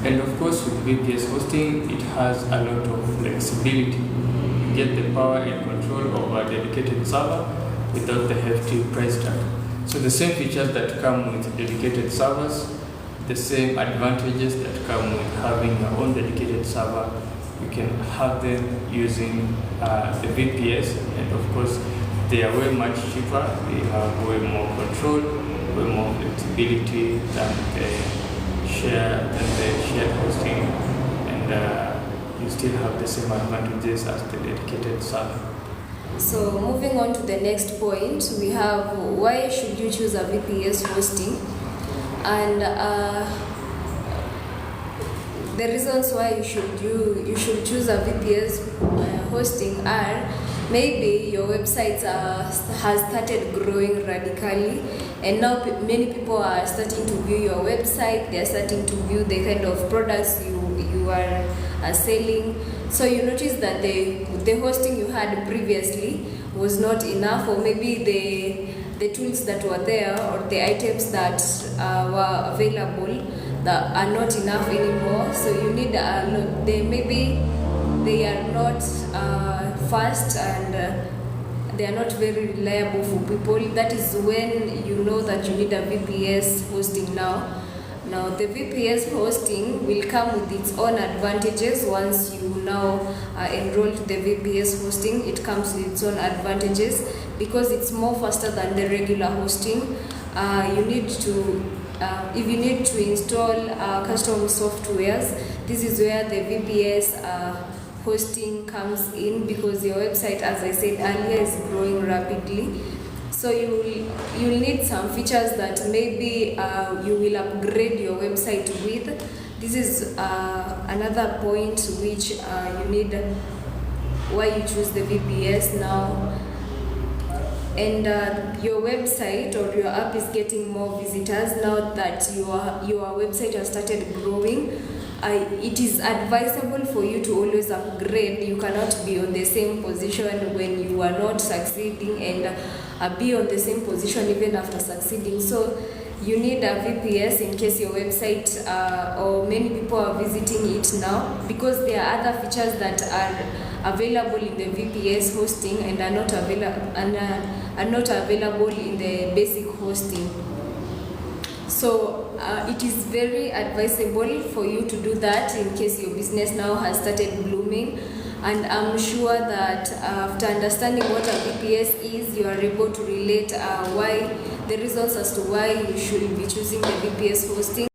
And of course, with VPS hosting, it has a lot of flexibility. You get the power and control of a dedicated server without the hefty price tag. So the same features that come with dedicated servers, the same advantages that come with having your own dedicated server, you can have them using the VPS. And of course, they are way much cheaper. They have way more control, way more flexibility than the shared hosting, and you still have the same advantages as the dedicated server. So moving on to the next point, we have why should you choose a VPS hosting, and the reasons why you should choose a VPS hosting are maybe your website has started growing radically, and now many people are starting to view your website. They are starting to view the kind of products you are selling. So you notice that the hosting you had previously was not enough, or maybe the tools that were there or the items that were available that are not enough anymore. So you need maybe they are not fast, and they are not very reliable for people. That is when you know that you need a VPS hosting now. Now the VPS hosting will come with its own advantages. Once you now enroll to the VPS hosting, it comes with its own advantages because it's more faster than the regular hosting. If you need to install custom softwares, this is where the VPS hosting comes in, because your website, as I said earlier, is growing rapidly. So you'll need some features that maybe you will upgrade your website with. This is another point which you need, why you choose the VPS now. And your website or your app is getting more visitors now that your website has started growing. It is advisable for you to always upgrade. You cannot be on the same position when you are not succeeding, and be on the same position even after succeeding. So you need a VPS in case your website or many people are visiting it now, because there are other features that are available in the VPS hosting and are not available in the basic hosting. So it is very advisable for you to do that in case your business now has started blooming. And I'm sure that after understanding what a VPS is, you are able to relate the reasons as to why you should be choosing the VPS hosting.